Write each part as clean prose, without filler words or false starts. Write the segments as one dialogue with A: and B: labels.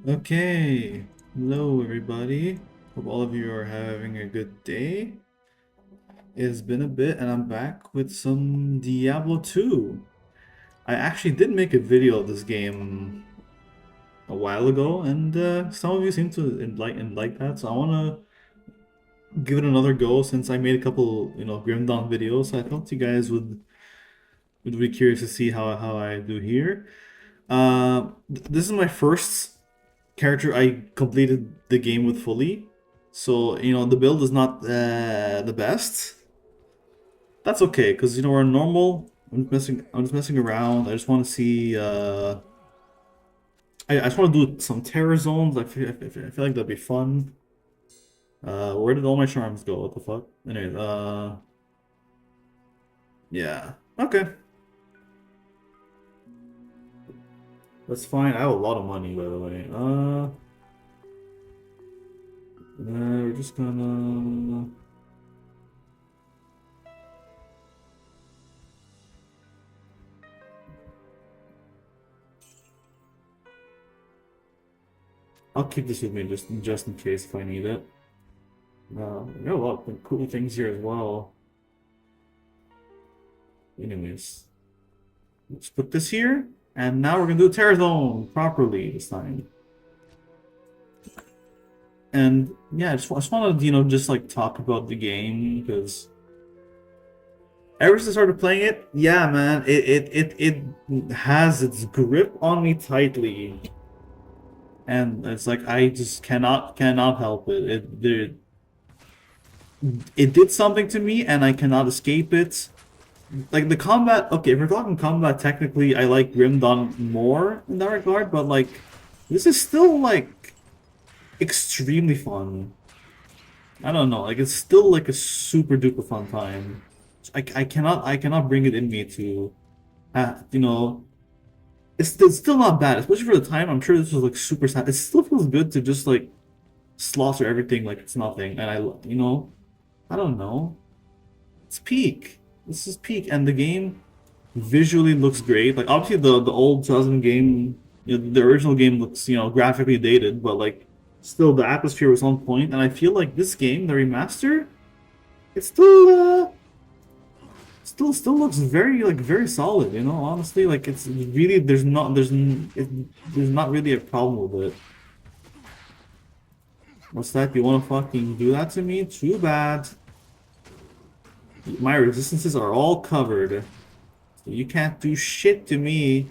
A: Okay, hello everybody. Hope all of you are having a good day. It's been a bit and I'm back with some Diablo 2. I actually did make a video of this game a while ago and some of you seem to like that, so I want to give it another go since I made a couple, Grim Dawn videos. So I thought you guys would be curious to see how I do here. This is my first character I completed the game with fully. So, the build is not the best. That's okay, because, we're normal. I'm just messing around. I just want to see, I just want to do some terror zones. I feel like that'd be fun. Where did all my charms go? What the fuck? Anyway, yeah. Okay. That's fine. I have a lot of money, by the way. We're just gonna... I'll keep this with me just in case if I need it. We got a lot of cool things here as well. Anyways, let's put this here, and now we're gonna do Terror Zone properly this time. And yeah, I just want to just like talk about the game because ever since I started playing it, yeah, man, it has its grip on me tightly, and it's like I just cannot help it. It did something to me, and I cannot escape it. Like the combat, okay, if we're talking combat, technically I like Grim Dawn more in that regard, but like this is still like extremely fun. I don't know, like it's still like a super duper fun time. I cannot bring it in me to it's still not bad, especially for the time. I'm sure this was like super sad. It still feels good to just like slaughter everything like it's nothing. And I don't know. It's peak. This is peak, and the game visually looks great. Like obviously the old 2000 game, the original game looks graphically dated, but like still the atmosphere was on point. And I feel like this game, the remaster, it's still looks very solid. Honestly, like it's really there's not really a problem with it. What's that? You want to fucking do that to me? Too bad. My resistances are all covered. You can't do shit to me.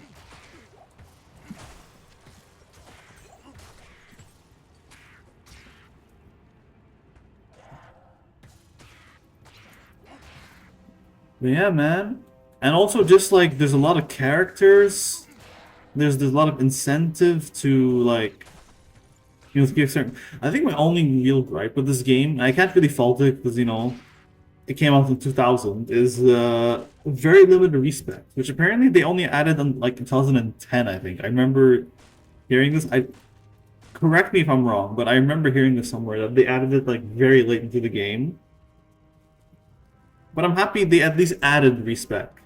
A: But yeah, man. And also just like there's a lot of characters. There's a lot of incentive to like give certain. I think my only real gripe with this game, I can't really fault it because it came out in 2000, is very limited respect, which apparently they only added in like 2010. I think I remember hearing this. I correct me if I'm wrong, but I remember hearing this somewhere that they added it like very late into the game. But I'm happy they at least added respect.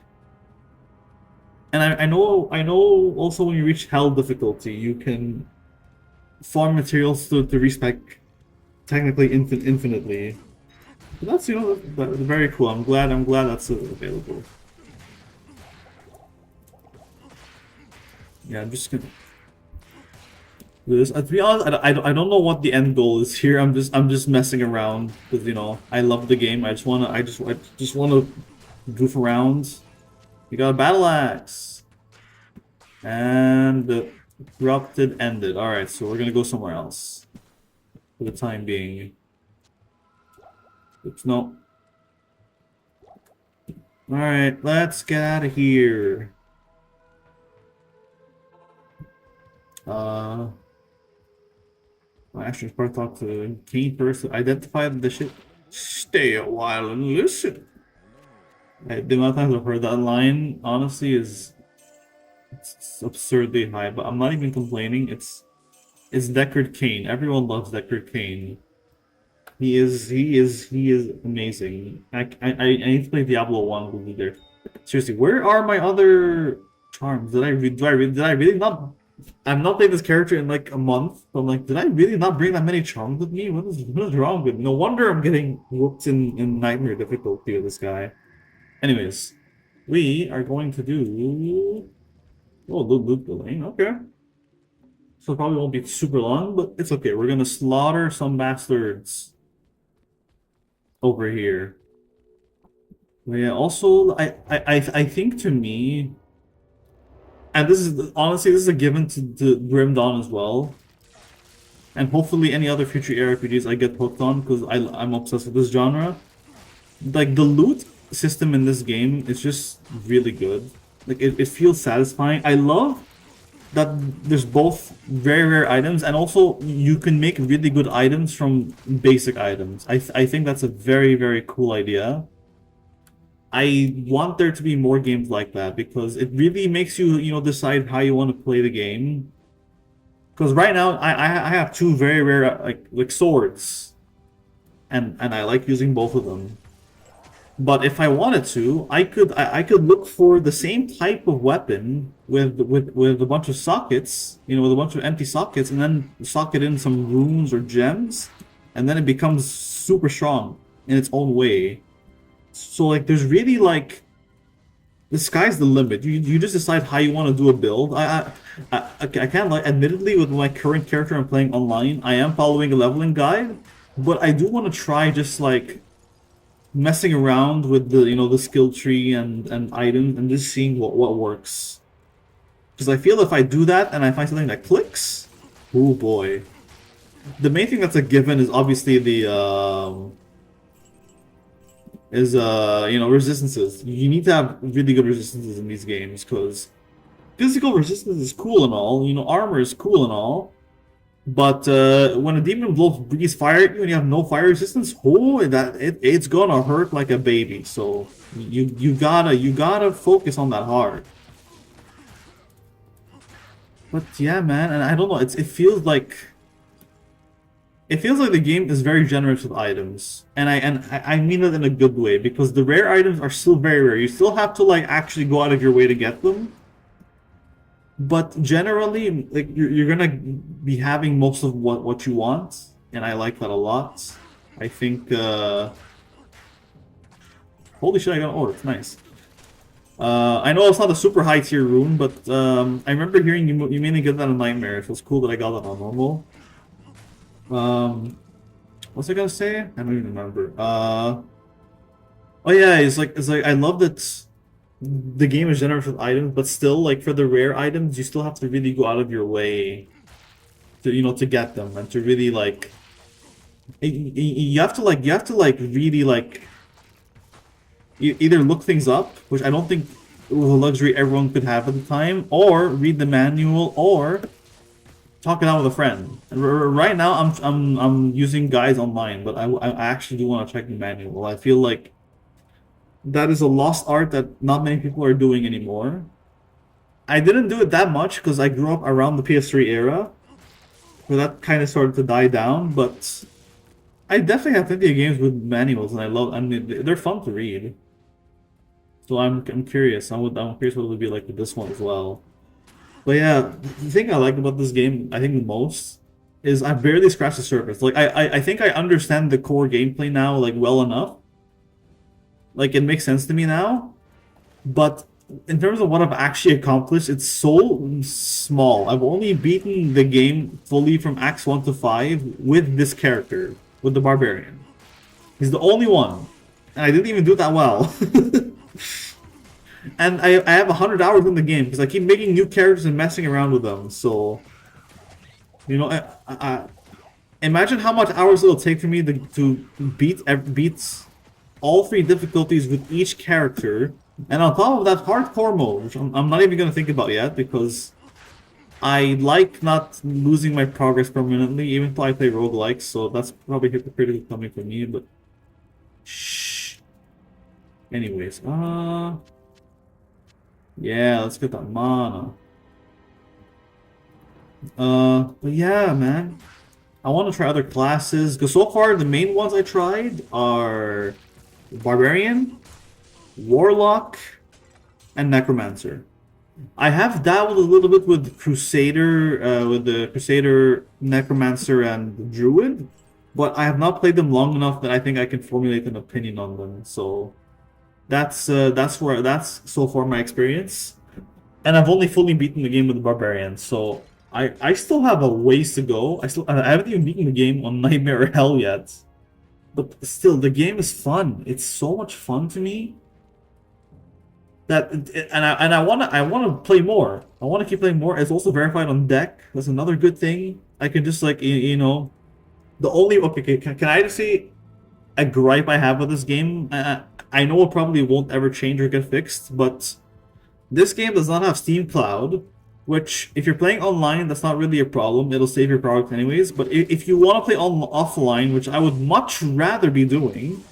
A: And I know also when you reach hell difficulty, you can farm materials to respec technically infinitely. But that's that's very cool. I'm glad that's available. Yeah, I'm just gonna do this. To be honest, I don't know what the end goal is here. I'm just messing around because I love the game. I just wanna goof around. We got a battle axe. And the corrupted ended. Alright, so we're gonna go somewhere else. For the time being. Oops, no. Alright, let's get out of here. I actually probably talk to Kane first to identify the shit. Stay a while and listen. The amount of times I've heard that line, honestly, is it's absurdly high, but I'm not even complaining. It's Deckard Cain. Everyone loves Deckard Cain. He is amazing. I need to play Diablo 1 will be there. Seriously, where are my other charms? Did I really not I've not played this character in like a month. So I'm like, did I really not bring that many charms with me? What is wrong with me? No wonder I'm getting whooped in nightmare difficulty with this guy. Anyways, we are going to do. Oh, loot the lane. Okay. So it probably won't be super long, but it's okay. We're gonna slaughter some bastards over here. But yeah, also I think to me, and this is honestly this is a given to Grim Dawn as well, and hopefully any other future ARPGs I get hooked on because I'm obsessed with this genre. Like the loot system in this game is just really good. Like it feels satisfying. I love that there's both very rare items and also you can make really good items from basic items. I think that's a very, very cool idea. I want there to be more games like that because it really makes you, decide how you want to play the game. Because right now I have two very rare like swords, and I like using both of them. But if I wanted to, I could look for the same type of weapon with a bunch of sockets, with a bunch of empty sockets, and then socket in some runes or gems, and then it becomes super strong in its own way. So like, there's really like the sky's the limit. You just decide how you want to do a build. I can't like, admittedly, with my current character I'm playing online, I am following a leveling guide, but I do want to try just like messing around with the skill tree and items and just seeing what works. Because I feel if I do that and I find something that clicks, oh boy. The main thing that's a given is obviously the resistances. You need to have really good resistances in these games because physical resistance is cool and all. Armor is cool and all. But when a demon breathes fire at you and you have no fire resistance, it's gonna hurt like a baby. So you gotta focus on that hard. But yeah, man, and I don't know. It feels like the game is very generous with items, and I mean that in a good way because the rare items are still very rare. You still have to like actually go out of your way to get them. But generally, like you're gonna be having most of what you want, and I like that a lot. I think. Holy shit! I got an orb. It's nice. I know it's not a super high tier rune, but I remember hearing you mainly get that in Nightmare. So it's cool that I got that on normal. What's I gonna say? I don't even remember. Oh yeah, it's like I love that the game is generous with items, but still, like for the rare items, you still have to really go out of your way to get them and to really like. You have to really like either look things up, which I don't think was a luxury everyone could have at the time, or read the manual, or talk it out with a friend. And right now, I'm using guides online, but I actually do want to check the manual. I feel like that is a lost art that not many people are doing anymore. I didn't do it that much because I grew up around the PS3 era, where that kind of started to die down. But I definitely have plenty of games with manuals, and they're fun to read. So I'm curious. I'm curious what it would be like with this one as well. But yeah, the thing I like about this game, I think the most, is I barely scratched the surface. Like I think I understand the core gameplay now like well enough. Like it makes sense to me now. But in terms of what I've actually accomplished, it's so small. I've only beaten the game fully from Acts 1 to 5 with this character, with the Barbarian. He's the only one. And I didn't even do that well. And I have 100 hours in the game because I keep making new characters and messing around with them. So, imagine how much hours it'll take for me to beat all three difficulties with each character. And on top of that, hardcore mode, which I'm not even going to think about yet because I like not losing my progress permanently, even though I play roguelikes, so that's probably hypocritical coming from me, but shh. Anyways, yeah, let's get that mana. But yeah, man. I want to try other classes, because so far the main ones I tried are Barbarian, Warlock, and Necromancer. I have dabbled a little bit with Crusader, with the Crusader, Necromancer, and Druid, but I have not played them long enough that I think I can formulate an opinion on them. So that's so far my experience, and I've only fully beaten the game with the Barbarian. So I still have a ways to go. I haven't even beaten the game on Nightmare Hell yet, but still the game is fun. It's so much fun to me that and I want to play more. I want to keep playing more. It's also verified on deck. That's another good thing. I can just like you know the only okay, can I just say a gripe I have with this game? I know it probably won't ever change or get fixed, but this game does not have Steam Cloud, which if you're playing online, that's not really a problem. It'll save your product anyways. But if you want to play on offline, which I would much rather be doing,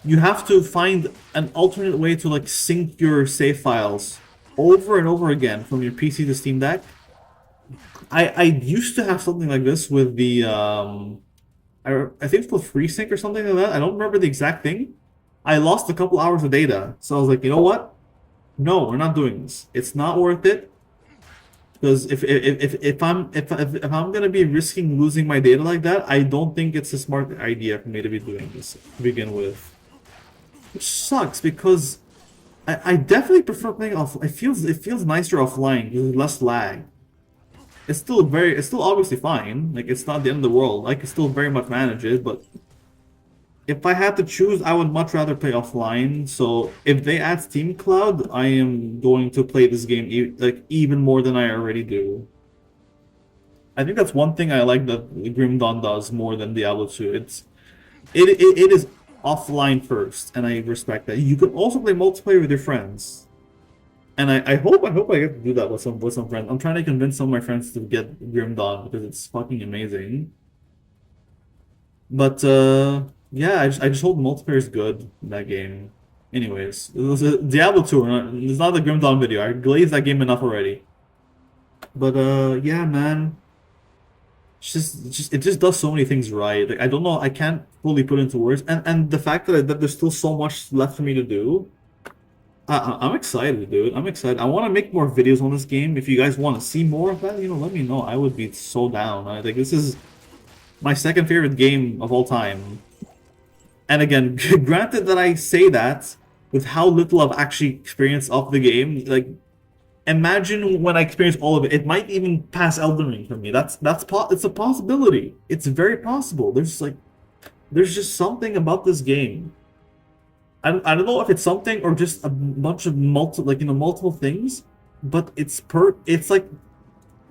A: you have to find an alternate way to like sync your save files over and over again from your PC to Steam Deck. I used to have something like this with the I think it's called FreeSync or something like that. I don't remember the exact thing. I lost a couple hours of data, so I was like, you know what? No, we're not doing this. It's not worth it. Because if I'm gonna be risking losing my data like that, I don't think it's a smart idea for me to be doing this to begin with. Which sucks because I definitely prefer playing off. It feels nicer offline with less lag. It's still obviously fine. Like it's not the end of the world. I can still very much manage it, but if I had to choose, I would much rather play offline. So if they add Steam Cloud, I am going to play this game like even more than I already do. I think that's one thing I like that Grim Dawn does more than Diablo 2. It is offline first, and I respect that. You can also play multiplayer with your friends. And I hope I get to do that with some friends. I'm trying to convince some of my friends to get Grim Dawn because it's fucking amazing. But yeah, I just hope multiplayer is good in that game. Anyways, it was a Diablo 2. It's not the Grim Dawn video. I glazed that game enough already. But yeah, man. It just does so many things right. Like I don't know, I can't fully put into words. And the fact that there's still so much left for me to do. I'm excited, dude. I'm excited. I want to make more videos on this game. If you guys want to see more of that, let me know. I would be so down. Like this is my second favorite game of all time. And again, granted that I say that with how little I've actually experienced of the game, like imagine when I experience all of it. It might even pass Elden Ring for me. It's a possibility. It's very possible. There's just something about this game. I don't know if it's something or just a bunch of multiple things, but it's like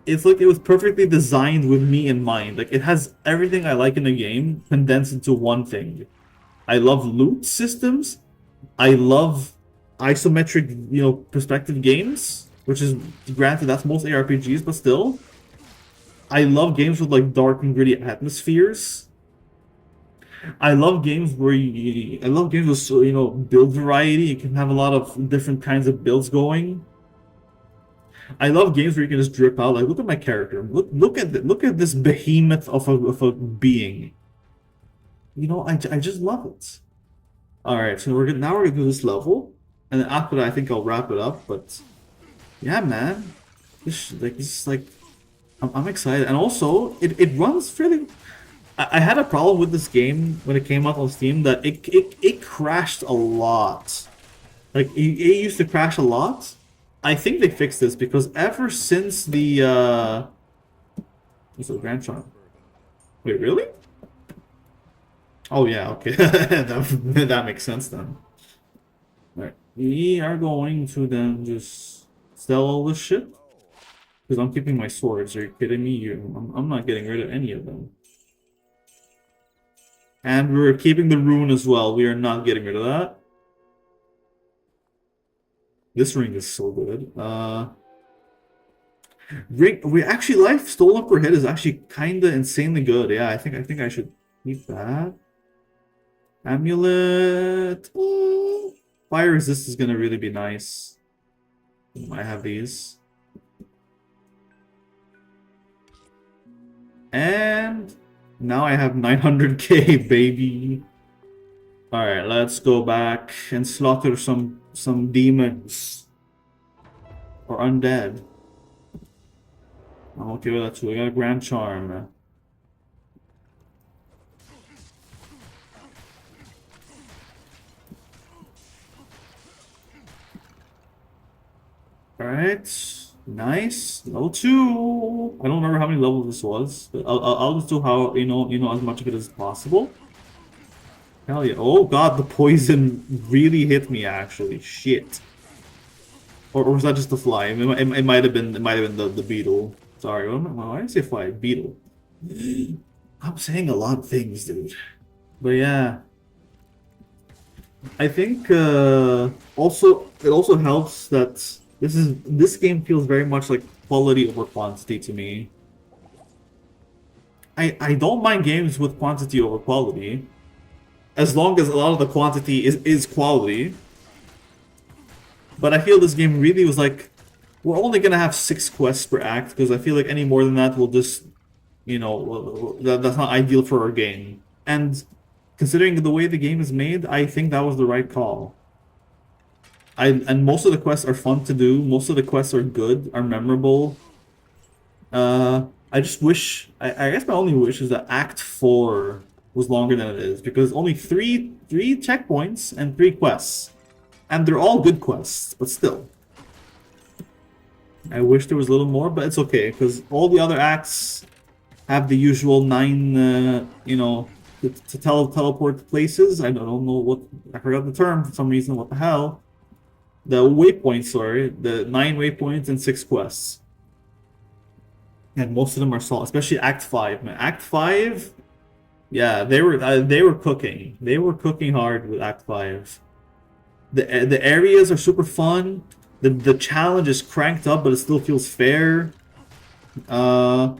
A: it was perfectly designed with me in mind. Like it has everything I like in the game condensed into one thing. I love loot systems. I love isometric, perspective games, which is granted that's most ARPGs, but still. I love games with like dark and gritty atmospheres. I love games I love games with build variety. You can have a lot of different kinds of builds going. I love games where you can just drip out. Like, look at my character. Look at this behemoth of a being. I just love it. All right, so we're gonna do this level, and then after that, I think I'll wrap it up. But yeah, man, this is like I'm excited, and also it runs fairly. I had a problem with this game when it came out on Steam that it crashed a lot. Like it used to crash a lot. I think they fixed this because ever since the what's the Grand Charm? Wait, really? Oh yeah, okay. That makes sense then. Alright. We are going to then just sell all this shit. Because I'm keeping my swords. Are you kidding me? I'm not getting rid of any of them. And we're keeping the rune as well. We are not getting rid of that. This ring is so good. We actually life stolen per hit is actually kinda insanely good. Yeah, I think I should keep that. Amulet. Fire resist is gonna really be nice. I have these. And now I have 900k, baby. Alright, let's go back and slaughter some demons. or undead. I'm okay with that too. I got a Grand Charm. Alright. Nice. Level 2. I don't remember how many levels this was, but I'll just do how, as much of it as possible. Hell yeah. Oh god, the poison really hit me actually. Shit. Or was that just the fly? It might have been the beetle. Sorry, why did I say fly? Beetle. I'm saying a lot of things, dude. But yeah. I think also it also helps that this game feels very much like quality over quantity to me. I don't mind games with quantity over quality, as long as a lot of the quantity is quality. But I feel this game really was like, we're only gonna have 6 quests per act because I feel like any more than that will just, that's not ideal for our game. And considering the way the game is made, I think that was the right call. And most of the quests are fun to do. Most of the quests are good, are memorable. I just wish. I guess my only wish is that Act 4 was longer than it is because only three checkpoints and 3 quests, and they're all good quests. But still, I wish there was a little more. But it's okay because all the other acts have the usual 9. To teleport places. I don't know what I forgot the term for some reason. What the hell? The waypoints, sorry, the 9 waypoints and 6 quests, and most of them are solid, especially Act 5. Man, Act 5, yeah, they were cooking. They were cooking hard with Act 5. The areas are super fun. The challenge is cranked up, but it still feels fair. Uh,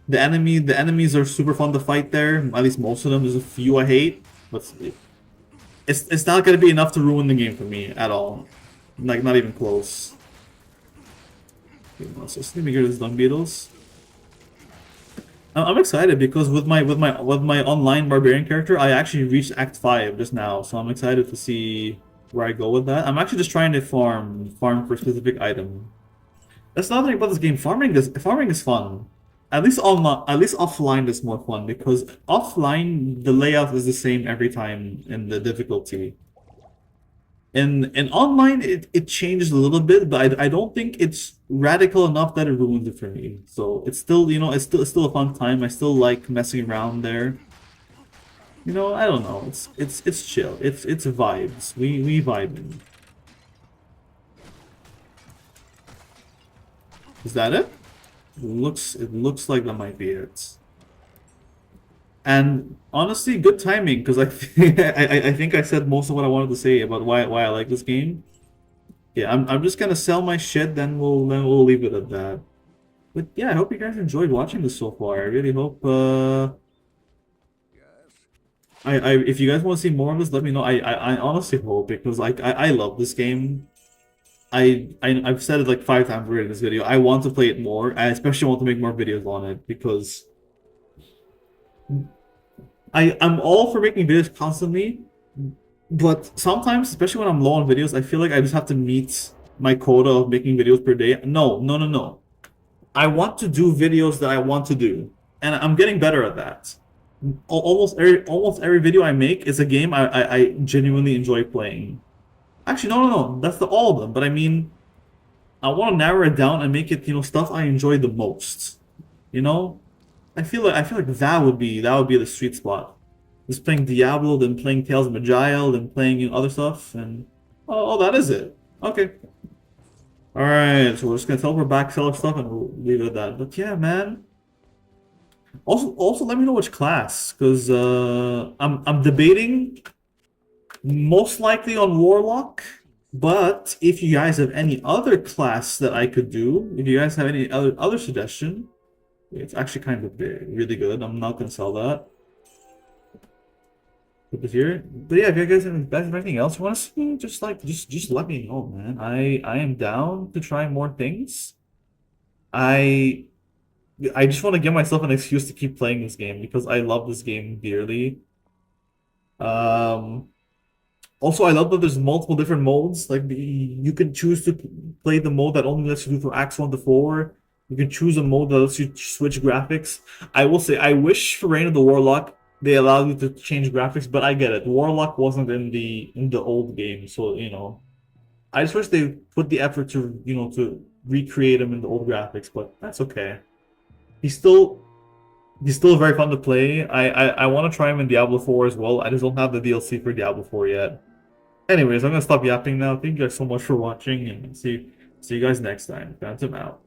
A: the enemies are super fun to fight there. At least most of them. There's a few I hate, but it's not gonna be enough to ruin the game for me at all. Like, not even close. Okay, so let me get these dung beetles. I'm excited because with my online barbarian character, I actually reached Act 5 just now, so I'm excited to see where I go with that. I'm actually just trying to farm for a specific item. That's another thing about this game. Farming is fun. At least online, at least offline is more fun because offline the layout is the same every time in the difficulty. In online, it changes a little bit, but I don't think it's radical enough that it ruins it for me. So it's still, it's still a fun time. I still like messing around there. I don't know. It's chill. It's vibes. We vibing. Is that it? It looks like that might be it. And honestly, good timing because I think I said most of what I wanted to say about why I like this game. Yeah, I'm just gonna sell my shit, then we'll leave it at that. But yeah, I hope you guys enjoyed watching this so far. I really hope I if you guys want to see more of this, let me know. I honestly hope because like I love this game. I've said it like 5 times already in this video. I want to play it more. I especially want to make more videos on it because I'm all for making videos constantly, but sometimes, especially when I'm low on videos, I feel like I just have to meet my quota of making videos per day. No, no, no, no. I want to do videos that I want to do, and I'm getting better at that. Almost every video I make is a game I genuinely enjoy playing. Actually, no, no, no. That's the all of them. But I mean, I want to narrow it down and make it, stuff I enjoy the most. You know, I feel like that would be the sweet spot. Just playing Diablo, then playing Tales of Majile, then playing other stuff, and that is it. Okay. All right, so we're just gonna teleport back, sell our stuff, and we'll leave it at that. But yeah, man. Also, let me know which class, because I'm debating most likely on Warlock. But if you guys have any other class that I could do, if you guys have any other suggestion, it's actually kind of really good. I'm not gonna sell that. Put this here. But yeah, if you guys have anything else you want to see, just let me know, man. I am down to try more things. I I just want to give myself an excuse to keep playing this game because I love this game dearly. Um, Also, I love that there's multiple different modes. Like you can choose to play the mode that only lets you do from Acts 1 to 4. You can choose a mode that lets you switch graphics. I will say, I wish for Reign of the Warlock they allowed you to change graphics, but I get it. Warlock wasn't in the old game, so I just wish they put the effort to to recreate him in the old graphics, but that's okay. He's still he's still very fun to play. I want to try him in Diablo 4 as well. I just don't have the DLC for Diablo 4 yet. Anyways, I'm gonna stop yapping now. Thank you guys so much for watching, and see you guys next time. Phantom out.